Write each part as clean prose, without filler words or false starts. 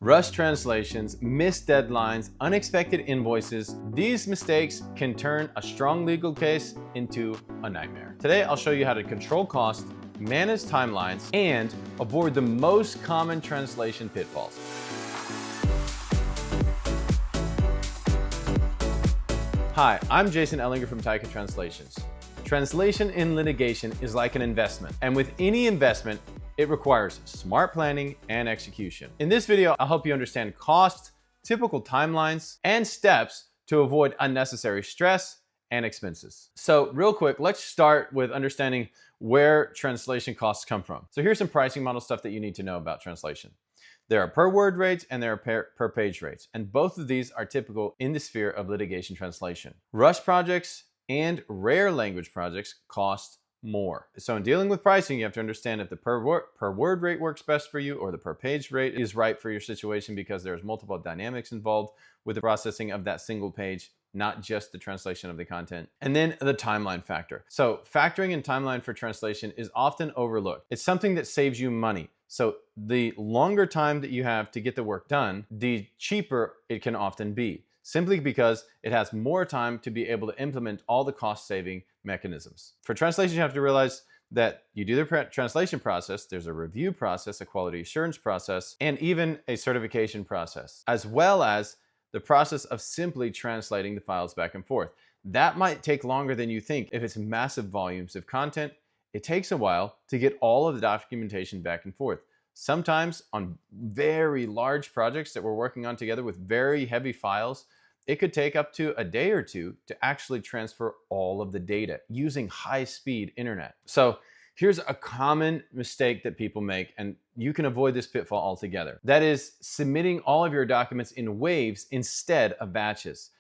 Rushed translations, missed deadlines, unexpected invoices. These mistakes can turn a strong legal case into a nightmare. Today, I'll show you how to control costs, manage timelines, and avoid the most common translation pitfalls. Hi, I'm Jason Ellinger from Taika Translations. Translation in litigation is like an investment, and with any investment, it requires smart planning and execution. In this video, I'll help you understand costs, typical timelines, and steps to avoid unnecessary stress and expenses. So real quick, let's start with understanding where translation costs come from. So here's some pricing model stuff that you need to know about translation. There are per word rates and there are per page rates, and both of these are typical in the sphere of litigation translation. Rush projects and rare language projects cost more. So in dealing with pricing, you have to understand if the per word rate works best for you or the per page rate is right for your situation, because there's multiple dynamics involved with the processing of that single page, not just the translation of the content. And then the timeline factor. So factoring in timeline for translation is often overlooked. It's something that saves you money. So the longer time that you have to get the work done, the cheaper it can often be, simply because it has more time to be able to implement all the cost-saving mechanisms. For translation, you have to realize that you do the translation process, there's a review process, a quality assurance process, and even a certification process, as well as the process of simply translating the files back and forth. That might take longer than you think. If it's massive volumes of content, it takes a while to get all of the documentation back and forth. Sometimes on very large projects that we're working on together with very heavy files, it could take up to a day or two to actually transfer all of the data using high-speed internet. So here's a common mistake that people make, and you can avoid this pitfall altogether. That is submitting all of your documents in waves instead of batches.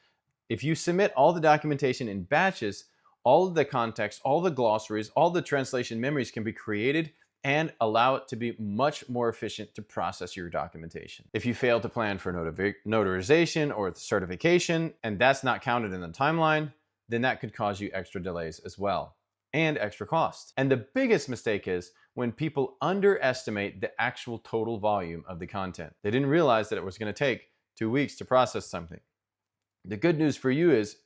If you submit all the documentation in batches, all of the context, all the glossaries, all the translation memories can be created and allow it to be much more efficient to process your documentation. If you fail to plan for notarization or certification, and that's not counted in the timeline, then that could cause you extra delays as well, and extra cost. And the biggest mistake is when people underestimate the actual total volume of the content. They didn't realize that it was going to take 2 weeks to process something. The good news for you is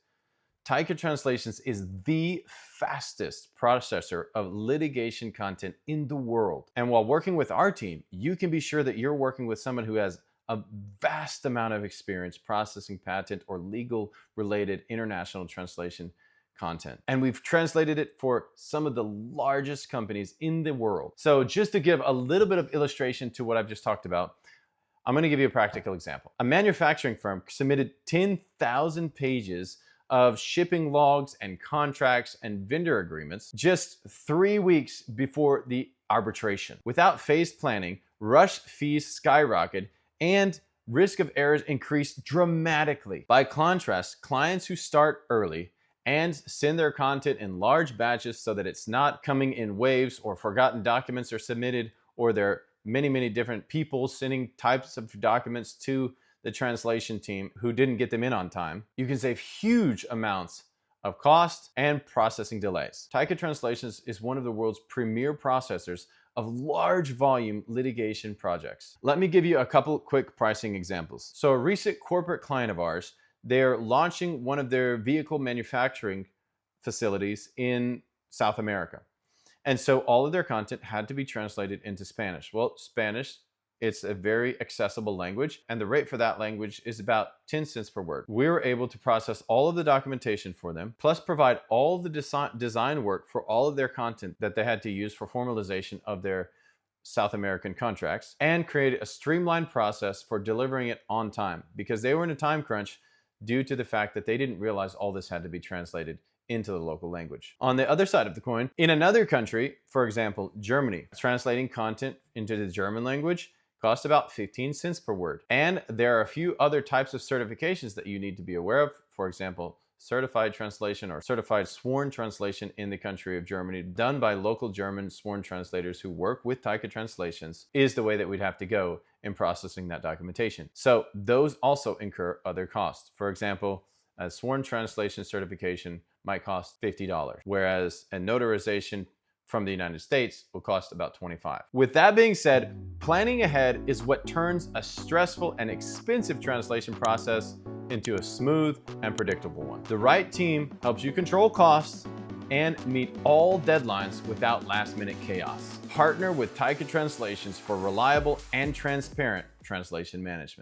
Taika Translations is the fastest processor of litigation content in the world. And while working with our team, you can be sure that you're working with someone who has a vast amount of experience processing patent or legal related international translation content. And we've translated it for some of the largest companies in the world. So just to give a little bit of illustration to what I've just talked about, I'm going to give you a practical example. A manufacturing firm submitted 10,000 pages of shipping logs and contracts and vendor agreements just 3 weeks before the arbitration. Without phased planning, rush fees skyrocketed and risk of errors increased dramatically. By contrast, clients who start early and send their content in large batches so that it's not coming in waves or forgotten documents are submitted, or there are many different people sending types of documents to the translation team who didn't get them in on time, you can save huge amounts of cost and processing delays. Taika Translations is one of the world's premier processors of large volume litigation projects. Let me give you a couple quick pricing examples. So a recent corporate client of ours, they're launching one of their vehicle manufacturing facilities in South America. And so all of their content had to be translated into Spanish. Well, Spanish, it's a very accessible language, and the rate for that language is about 10 cents per word. We were able to process all of the documentation for them, plus provide all the design work for all of their content that they had to use for formalization of their South American contracts, and create a streamlined process for delivering it on time, because they were in a time crunch due to the fact that they didn't realize all this had to be translated into the local language. On the other side of the coin, in another country, for example, Germany, translating content into the German language costs about 15 cents per word. And there are a few other types of certifications that you need to be aware of. For example, certified translation or certified sworn translation in the country of Germany, done by local German sworn translators who work with Taika Translations, is the way that we'd have to go in processing that documentation. So those also incur other costs. For example, a sworn translation certification might cost $50, whereas a notarization from the United States will cost about $25. With that being said, planning ahead is what turns a stressful and expensive translation process into a smooth and predictable one. The right team helps you control costs and meet all deadlines without last-minute chaos. Partner with Taika Translations for reliable and transparent translation management.